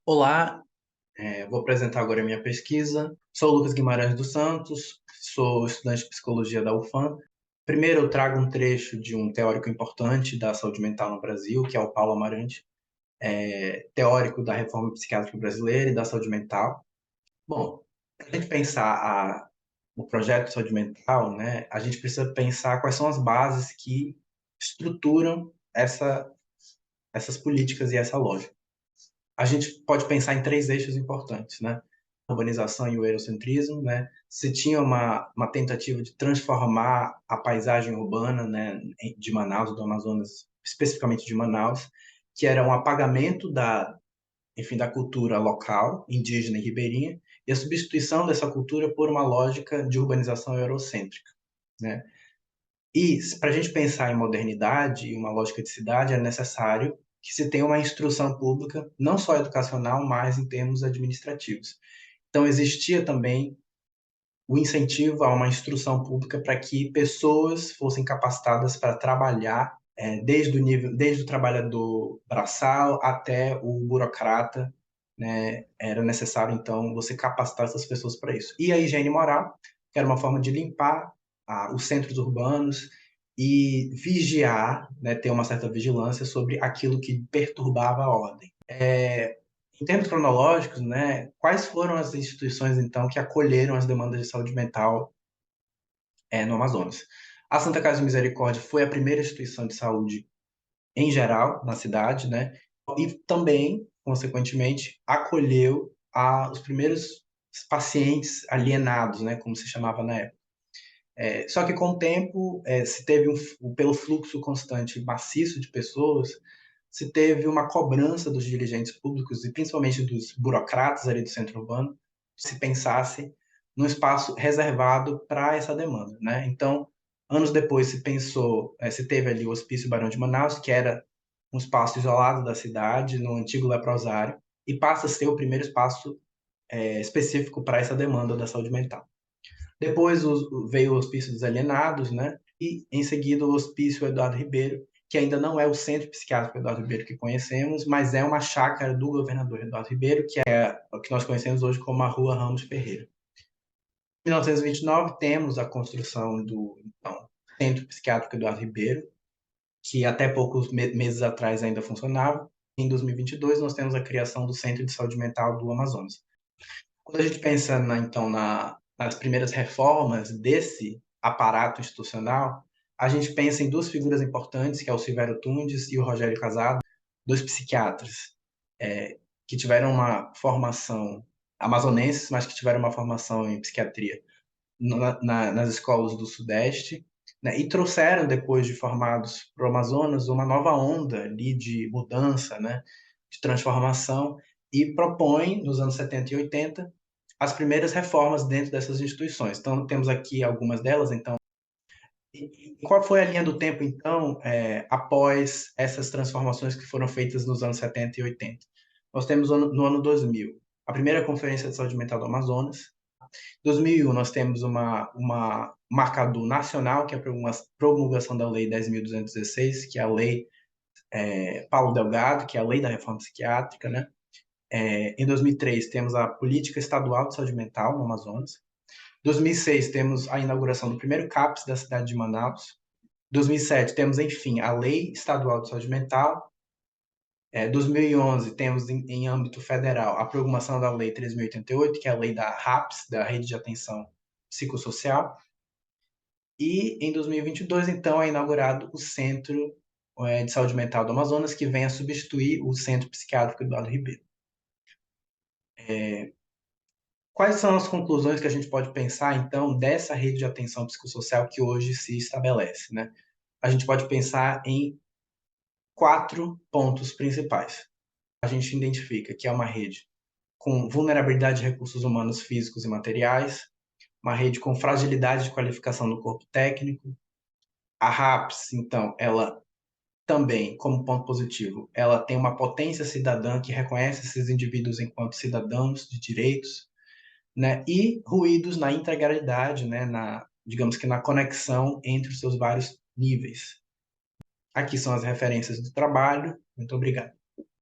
Olá, vou apresentar agora a minha pesquisa. Sou o Lucas Guimarães dos Santos, sou estudante de psicologia da UFAM. Primeiro, eu trago um trecho de um teórico importante da saúde mental no Brasil, que é o Paulo Amarante, teórico da reforma psiquiátrica brasileira e da saúde mental. Bom, para a gente pensar o projeto de saúde mental, né, a gente precisa pensar quais são as bases que estruturam essas políticas e essa lógica. A gente pode pensar em três eixos importantes, né? A urbanização e o eurocentrismo, né? Se tinha uma tentativa de transformar a paisagem urbana, né, de Manaus, do Amazonas, especificamente de Manaus, que era um apagamento enfim, da cultura local, indígena e ribeirinha, e a substituição dessa cultura por uma lógica de urbanização eurocêntrica, né? E para a gente pensar em modernidade e uma lógica de cidade, é necessário que se tenha uma instrução pública, não só educacional, mas em termos administrativos. Então, existia também o incentivo a uma instrução pública para que pessoas fossem capacitadas para trabalhar, desde o trabalhador braçal até o burocrata, né? Era necessário, então, você capacitar essas pessoas para isso. E a higiene moral, que era uma forma de limpar os centros urbanos e vigiar, né, ter uma certa vigilância sobre aquilo que perturbava a ordem. Em termos cronológicos, né, quais foram as instituições, então, que acolheram as demandas de saúde mental no Amazonas? A Santa Casa de Misericórdia foi a primeira instituição de saúde em geral na cidade, né, e também, consequentemente, acolheu os primeiros pacientes alienados, né, como se chamava na época. Só que com o tempo, se teve pelo fluxo constante e maciço de pessoas, se teve uma cobrança dos dirigentes públicos e principalmente dos burocratas ali do centro urbano, se pensasse num espaço reservado para essa demanda, né? Então, anos depois se teve ali o Hospício Barão de Manaus, que era um espaço isolado da cidade, no antigo leprosário, e passa a ser o primeiro espaço específico para essa demanda da saúde mental. Depois veio o Hospício dos Alienados, né? E em seguida o Hospício Eduardo Ribeiro, que ainda não é o centro psiquiátrico Eduardo Ribeiro que conhecemos, mas é uma chácara do governador Eduardo Ribeiro, que é o que nós conhecemos hoje como a Rua Ramos Ferreira. Em 1929 temos a construção do Centro Psiquiátrico Eduardo Ribeiro, que até poucos meses atrás ainda funcionava. Em 2022 nós temos a criação do Centro de Saúde Mental do Amazonas. Quando a gente pensa, nas primeiras reformas desse aparato institucional, a gente pensa em duas figuras importantes, que é o Silvério Tundes e o Rogério Casado, dois psiquiatras que tiveram uma formação amazonenses, mas que tiveram uma formação em psiquiatria nas escolas do Sudeste, né, e trouxeram, depois de formados para o Amazonas, uma nova onda ali de mudança, né, de transformação, e propõem, nos anos 70 e 80, as primeiras reformas dentro dessas instituições. Então, temos aqui algumas delas. Então, e qual foi a linha do tempo, então, após essas transformações que foram feitas nos anos 70 e 80? Nós temos no ano 2000 a primeira Conferência de Saúde Mental do Amazonas. Em 2001, nós temos uma marcador nacional, que é a promulgação da Lei 10.216, que é a Lei Paulo Delgado, que é a Lei da Reforma Psiquiátrica, né? Em 2003, temos a Política Estadual de Saúde Mental no Amazonas. Em 2006, temos a inauguração do primeiro CAPS da cidade de Manaus. Em 2007, temos, enfim, a Lei Estadual de Saúde Mental. Em 2011, temos, em âmbito federal, a promulgação da Lei 3.088, que é a lei da RAPS, da Rede de Atenção Psicossocial. E em 2022, então, é inaugurado o Centro de Saúde Mental do Amazonas, que vem a substituir o Centro Psiquiátrico Eduardo Ribeiro. Quais são as conclusões que a gente pode pensar, então, dessa rede de atenção psicossocial que hoje se estabelece, né? A gente pode pensar em 4 pontos principais. A gente identifica que é uma rede com vulnerabilidade de recursos humanos físicos e materiais, uma rede com fragilidade de qualificação do corpo técnico. A RAPS, então, ela também, como ponto positivo, ela tem uma potência cidadã que reconhece esses indivíduos enquanto cidadãos de direitos, né? E ruídos na integralidade, né? Digamos que na conexão entre os seus vários níveis. Aqui são as referências do trabalho. Muito obrigado.